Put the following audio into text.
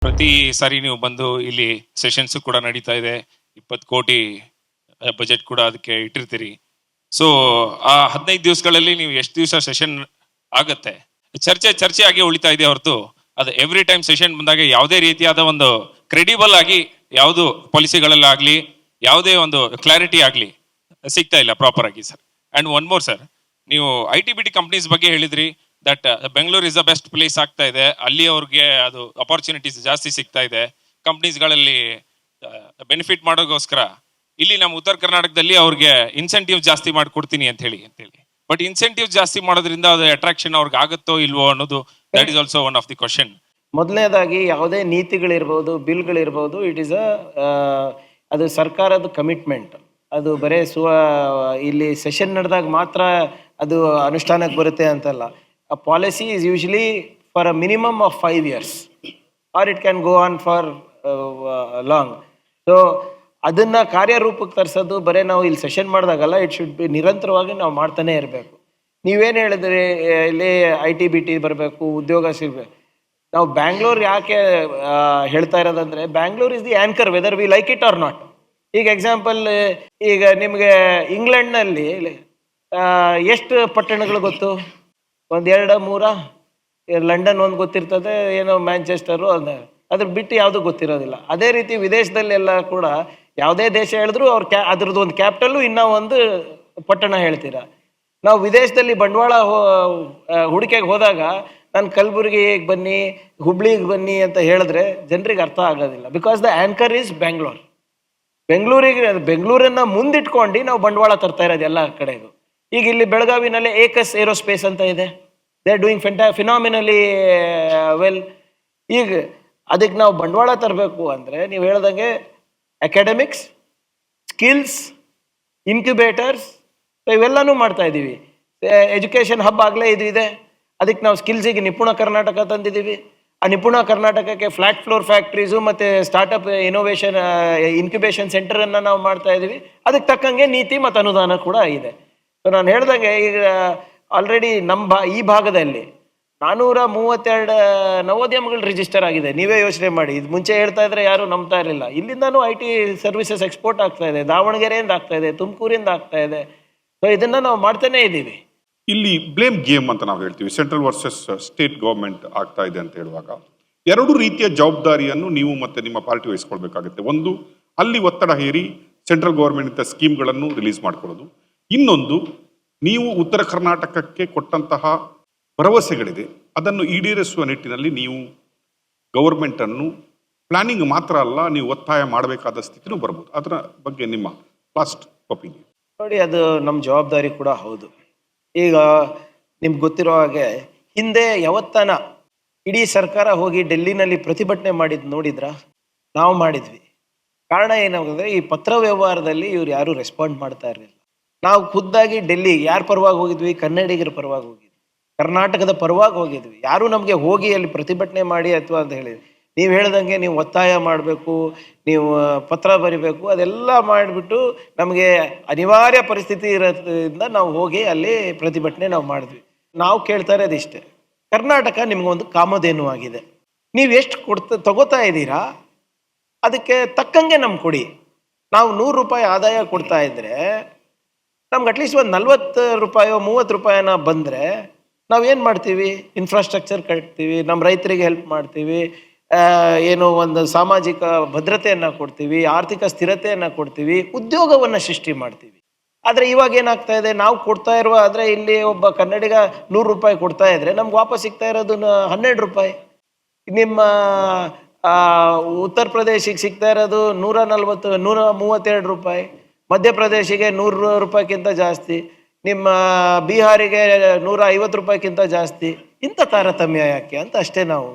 ಪ್ರತಿ ಸಾರಿ ನೀವು ಬಂದು ಇಲ್ಲಿ ಸೆಷನ್ಸ್ ಕೂಡ ನಡೀತಾ ಇದೆ. 20 ಕೋಟಿ ಬಜೆಟ್ ಕೂಡ ಅದಕ್ಕೆ ಇಟ್ಟಿರ್ತೀರಿ. ಸೊ ಆ 15 ದಿವಸಗಳಲ್ಲಿ ನೀವು ಎಷ್ಟು ದಿವಸ ಸೆಷನ್ ಆಗತ್ತೆ, ಚರ್ಚೆ ಆಗಿ ಉಳಿತಾ ಇದೆ ಹೊರತು ಅದು ಎವ್ರಿ ಟೈಮ್ ಸೆಷನ್ ಬಂದಾಗ ಯಾವುದೇ ರೀತಿಯಾದ ಒಂದು ಕ್ರೆಡಿಬಲ್ ಆಗಿ ಯಾವುದು ಪಾಲಿಸಿಗಳಲ್ಲಾಗ್ಲಿ ಯಾವುದೇ ಒಂದು ಕ್ಲಾರಿಟಿ ಆಗ್ಲಿ ಸಿಗ್ತಾ ಇಲ್ಲ ಪ್ರಾಪರ್ ಆಗಿ sir. And one more sir, ನೀವು IT-BT ಕಂಪ್ನೀಸ್ ಬಗ್ಗೆ ಹೇಳಿದ್ರಿ that Bengaluru is the best place ಆಗ್ತಾ ಇದೆ, ಅಲ್ಲಿ ಅವ್ರಿಗೆ ಅದು ಅಪಾರ್ಚುನಿಟೀಸ್ ಜಾಸ್ತಿ ಸಿಗ್ತಾ ಇದೆ ಕಂಪ್ನೀಸ್ಗಳಲ್ಲಿ ಬೆನಿಫಿಟ್ ಮಾಡೋಗೋಸ್ಕರ. ಇಲ್ಲಿ ನಮ್ಮ ಉತ್ತರ ಕರ್ನಾಟಕದಲ್ಲಿ ಅವ್ರಿಗೆ ಇನ್ಸೆಂಟಿವ್ ಜಾಸ್ತಿ ಮಾಡಿಕೊಡ್ತೀನಿ ಅಂತ ಹೇಳಿ ಬಟ್ ಇನ್ಸೆಂಟಿವ್ ಜಾಸ್ತಿ ಮಾಡೋದ್ರಿಂದ ಅದು ಅಟ್ರಾಕ್ಷನ್ ಅವ್ರಿಗೆ ಆಗುತ್ತೋ ಇಲ್ವೋ ಅನ್ನೋದು that is also one of the question. ಮೊದಲನೇದಾಗಿ ಯಾವುದೇ ನೀತಿಗಳಿರ್ಬೋದು, ಬಿಲ್ಗಳಿರ್ಬೋದು, ಇಟ್ ಈಸ್ ಅದು ಸರ್ಕಾರದ ಕಮಿಟ್ಮೆಂಟ್. ಅದು ಬರೇ ಇಲ್ಲಿ ಸೆಷನ್ ನಡೆದಾಗ ಮಾತ್ರ ಅದು ಅನುಷ್ಠಾನಕ್ಕೆ ಬರುತ್ತೆ ಅಂತಲ್ಲ. A policy is usually for a minimum of 5 years or it can go on for long. So ಅದನ್ನ ಕಾರ್ಯರೂಪಕ್ಕೆ ತರಿಸೋದು ಬರೀ ನಾವು ಇಲ್ಲಿ ಸೆಷನ್ ಮಾಡಿದಾಗಲ್ಲ, ಇಟ್ ಶುಡ್ ಬಿ ನಿರಂತರವಾಗಿ ನಾವು ಮಾಡ್ತಾನೆ ಇರಬೇಕು. ನೀವೇನು ಹೇಳಿದ್ರಿ, ಇಲ್ಲಿ IT-BT ಬರಬೇಕು, ಉದ್ಯೋಗ ಸಿಗಬೇಕು. ನಾವು ಬ್ಯಾಂಗ್ಳೂರ್ ಯಾಕೆ ಹೇಳ್ತಾ ಇರೋದಂದ್ರೆ, Bangalore is the anchor whether we like it or not. ಈಗ ಎಕ್ಸಾಂಪಲ್, ಈಗ ನಿಮಗೆ ಇಂಗ್ಲೆಂಡ್ನಲ್ಲಿ ಎಷ್ಟು ಪಟ್ಟಣಗಳು ಗೊತ್ತು? 1, 2, 3. ಲಂಡನ್ ಒಂದು ಗೊತ್ತಿರ್ತದೆ, ಏನೋ ಮ್ಯಾಂಚೆಸ್ಟರು, ಅದ್ರ ಬಿಟ್ಟು ಯಾವುದು ಗೊತ್ತಿರೋದಿಲ್ಲ. ಅದೇ ರೀತಿ ವಿದೇಶದಲ್ಲೆಲ್ಲ ಕೂಡ ಯಾವುದೇ ದೇಶ ಹೇಳಿದ್ರು ಅವ್ರು ಅದ್ರದ್ದು ಒಂದು ಕ್ಯಾಪಿಟಲ್ಲು, ಇನ್ನೂ ಒಂದು ಪಟ್ಟಣ ಹೇಳ್ತೀರಾ. ನಾವು ವಿದೇಶದಲ್ಲಿ ಬಂಡವಾಳ ಹೂಡಿಕೆಗೆ ಹೋದಾಗ ನಾನು ಕಲಬುರಗಿಗೆ ಬನ್ನಿ, ಹುಬ್ಳಿಗೆ ಬನ್ನಿ ಅಂತ ಹೇಳಿದ್ರೆ ಜನರಿಗೆ ಅರ್ಥ ಆಗೋದಿಲ್ಲ. Because the anchor is Bangalore. ಬೆಂಗಳೂರನ್ನ ಮುಂದಿಟ್ಕೊಂಡು ನಾವು ಬಂಡವಾಳ ತರ್ತಾ ಇರೋದು ಎಲ್ಲ ಕಡೆಗೂ. ಈಗ ಇಲ್ಲಿ ಬೆಳಗಾವಿನಲ್ಲಿ ಏಕಸ್ ಏರೋಸ್ಪೇಸ್ ಅಂತ ಇದೆ, ದೇ ಆರ್ ಡೂಯಿಂಗ್ ಫಿನಾಮಿನಲಿ ವೆಲ್. ಈಗ ಅದಕ್ಕೆ ನಾವು ಬಂಡವಾಳ ತರಬೇಕು ಅಂದರೆ ನೀವು ಹೇಳ್ದಂಗೆ ಅಕಾಡೆಮಿಕ್ಸ್, ಸ್ಕಿಲ್ಸ್, ಇನ್ಕ್ಯುಬೇಟರ್ಸ್, ಇವೆಲ್ಲನೂ ಮಾಡ್ತಾ ಇದ್ದೀವಿ. ಎಜುಕೇಷನ್ ಹಬ್ ಆಗಲೇ ಇದು ಇದೆ. ಅದಕ್ಕೆ ನಾವು ಸ್ಕಿಲ್ಸಿಗೆ ನಿಪುಣ ಕರ್ನಾಟಕ ತಂದಿದ್ದೀವಿ. ಆ ನಿಪುಣ ಕರ್ನಾಟಕಕ್ಕೆ ಫ್ಲಾಟ್ ಫ್ಲೋರ್ ಫ್ಯಾಕ್ಟ್ರೀಸು ಮತ್ತು ಸ್ಟಾರ್ಟಪ್ ಇನೋವೇಷನ್ ಇನ್ಕ್ಯುಬೇಷನ್ ಸೆಂಟರನ್ನು ನಾವು ಮಾಡ್ತಾ ಇದ್ದೀವಿ. ಅದಕ್ಕೆ ತಕ್ಕಂಗೆ ನೀತಿ ಮತ್ತು ಅನುದಾನ ಕೂಡ ಇದೆ. ಸೊ ನಾನು ಹೇಳ್ದಂಗೆ ಈಗ ಆಲ್ರೆಡಿ ಈ ಭಾಗದಲ್ಲಿ 432 ನವೋದ್ಯಮಗಳು ರಿಜಿಸ್ಟರ್ ಆಗಿದೆ. ನೀವೇ ಯೋಚನೆ ಮಾಡಿ, ಇದು ಮುಂಚೆ ಹೇಳ್ತಾ ಇದ್ರೆ ಯಾರು ನಂಬ್ತಾ ಇರಲಿಲ್ಲ. ಇಲ್ಲಿಂದನೂ IT ಸರ್ವಿಸಸ್ ಎಕ್ಸ್ಪೋರ್ಟ್ ಆಗ್ತಾ ಇದೆ, ದಾವಣಗೆರೆಯಿಂದ ಆಗ್ತಾ ಇದೆ, ತುಮಕೂರಿಂದ ಆಗ್ತಾ ಇದೆ. ಸೊ ಇದನ್ನು ನಾವು ಮಾಡ್ತಾನೇ ಇದ್ದೀವಿ. ಇಲ್ಲಿ ಬ್ಲೇಮ್ ಗೇಮ್ ಅಂತ ನಾವು ಹೇಳ್ತೀವಿ, ಸೆಂಟ್ರಲ್ ವರ್ಸಸ್ ಸ್ಟೇಟ್ ಗೌರ್ಮೆಂಟ್ ಆಗ್ತಾ ಇದೆ ಅಂತ ಹೇಳುವಾಗ 2 ರೀತಿಯ ಜವಾಬ್ದಾರಿಯನ್ನು ನೀವು ಮತ್ತೆ ನಿಮ್ಮ ಪಾರ್ಟಿ ವಹಿಸ್ಕೊಳ್ಬೇಕಾಗುತ್ತೆ. ಒಂದು, ಅಲ್ಲಿ ಒತ್ತಡ ಹೇರಿ ಸೆಂಟ್ರಲ್ ಗೌರ್ಮೆಂಟ್ ಸ್ಕೀಮ್ಗಳನ್ನು ರಿಲೀಸ್ ಮಾಡ್ಕೊಳ್ಳೋದು. ಇನ್ನೊಂದು, ನೀವು ಉತ್ತರ ಕರ್ನಾಟಕಕ್ಕೆ ಕೊಟ್ಟಂತಹ ಭರವಸೆಗಳಿದೆ ಅದನ್ನು ಈಡೇರಿಸುವ ನಿಟ್ಟಿನಲ್ಲಿ ನೀವು ಗೌರ್ಮೆಂಟನ್ನು ಪ್ಲಾನಿಂಗ್ ಮಾತ್ರ ಅಲ್ಲ, ನೀವು ಒತ್ತಾಯ ಮಾಡಬೇಕಾದ ಸ್ಥಿತಿನೂ ಬರ್ಬೋದು. ಅದರ ಬಗ್ಗೆ ನಿಮ್ಮ ಫಾಸ್ಟ್ ಒಪಿನಿಯನ್. ನೋಡಿ, ಅದು ನಮ್ಮ ಜವಾಬ್ದಾರಿ ಕೂಡ ಹೌದು. ಈಗ ನಿಮ್ಗೆ ಗೊತ್ತಿರೋ ಹಾಗೆ ಹಿಂದೆ ಯಾವತ್ತನ ಇಡೀ ಸರ್ಕಾರ ಹೋಗಿ ಡೆಲ್ಲಿನಲ್ಲಿ ಪ್ರತಿಭಟನೆ ಮಾಡಿದ್ದು ನೋಡಿದ್ರ? ನಾವು ಮಾಡಿದ್ವಿ. ಕಾರಣ ಏನಾಗುತ್ತೆ, ಈ ಪತ್ರ ವ್ಯವಹಾರದಲ್ಲಿ ಇವ್ರು ಯಾರು ರೆಸ್ಪಾಂಡ್ ಮಾಡ್ತಾ ಇರಲಿಲ್ಲ. ನಾವು ಖುದ್ದಾಗಿ ಡೆಲ್ಲಿ ಯಾರ ಪರವಾಗಿ ಹೋಗಿದ್ವಿ? ಕನ್ನಡಿಗರ ಪರವಾಗಿ ಹೋಗಿದ್ವಿ, ಕರ್ನಾಟಕದ ಪರವಾಗಿ ಹೋಗಿದ್ವಿ. ಯಾರು ನಮಗೆ ಹೋಗಿ ಅಲ್ಲಿ ಪ್ರತಿಭಟನೆ ಮಾಡಿ ಅಥವಾ ಅಂತ ಹೇಳಿದ್ವಿ. ನೀವು ಹೇಳ್ದಂಗೆ ನೀವು ಒತ್ತಾಯ ಮಾಡಬೇಕು, ನೀವು ಪತ್ರ ಬರಿಬೇಕು, ಅದೆಲ್ಲ ಮಾಡಿಬಿಟ್ಟು ನಮಗೆ ಅನಿವಾರ್ಯ ಪರಿಸ್ಥಿತಿ ಇರೋದ್ರಿಂದ ನಾವು ಹೋಗಿ ಅಲ್ಲಿ ಪ್ರತಿಭಟನೆ ನಾವು ಮಾಡಿದ್ವಿ. ನಾವು ಕೇಳ್ತಾ ಇರೋದು ಇಷ್ಟೇ, ಕರ್ನಾಟಕ ನಿಮ್ಗೊಂದು ಕಾಮಧೇನು ಆಗಿದೆ. ನೀವು ಎಷ್ಟು ತಗೋತಾ ಇದ್ದೀರಾ ಅದಕ್ಕೆ ತಕ್ಕಂಗೆ ನಮ್ಗೆ ಕೊಡಿ. ನಾವು 100 ರೂಪಾಯಿ ಆದಾಯ ಕೊಡ್ತಾ ಇದ್ರೆ ನಮ್ಗೆ ಅಟ್ಲೀಸ್ಟ್ ಒಂದು 40 ರೂಪಾಯೋ 30 ರೂಪಾಯಿನ ಬಂದರೆ ನಾವೇನು ಮಾಡ್ತೀವಿ? ಇನ್ಫ್ರಾಸ್ಟ್ರಕ್ಚರ್ ಕಟ್ತೀವಿ, ನಮ್ಮ ರೈತರಿಗೆ ಹೆಲ್ಪ್ ಮಾಡ್ತೀವಿ, ಏನೋ ಒಂದು ಸಾಮಾಜಿಕ ಭದ್ರತೆಯನ್ನು ಕೊಡ್ತೀವಿ, ಆರ್ಥಿಕ ಸ್ಥಿರತೆಯನ್ನು ಕೊಡ್ತೀವಿ, ಉದ್ಯೋಗವನ್ನು ಸೃಷ್ಟಿ ಮಾಡ್ತೀವಿ. ಆದರೆ ಇವಾಗ ಏನಾಗ್ತಾ ಇದೆ, ನಾವು ಕೊಡ್ತಾ ಇರುವ ಆದರೆ ಇಲ್ಲಿ ಒಬ್ಬ ಕನ್ನಡಿಗ 100 ರೂಪಾಯಿ ಕೊಡ್ತಾ ಇದ್ರೆ ನಮ್ಗೆ ವಾಪಸ್ ಸಿಗ್ತಾ ಇರೋದು 12 ರೂಪಾಯಿ. ನಿಮ್ಮ ಉತ್ತರ ಪ್ರದೇಶಿಗೆ ಸಿಗ್ತಾ ಇರೋದು 132 ರೂಪಾಯಿ, ಮಧ್ಯಪ್ರದೇಶಿಗೆ 100 ರೂಪಾಯಿಗಿಂತ ಜಾಸ್ತಿ, ನಿಮ್ಮ ಬಿಹಾರಿಗೆ 150 ರೂಪಾಯಿಗಿಂತ ಜಾಸ್ತಿ. ಇಂಥ ತಾರತಮ್ಯ ಯಾಕೆ ಅಂತ ಅಷ್ಟೇ ನಾವು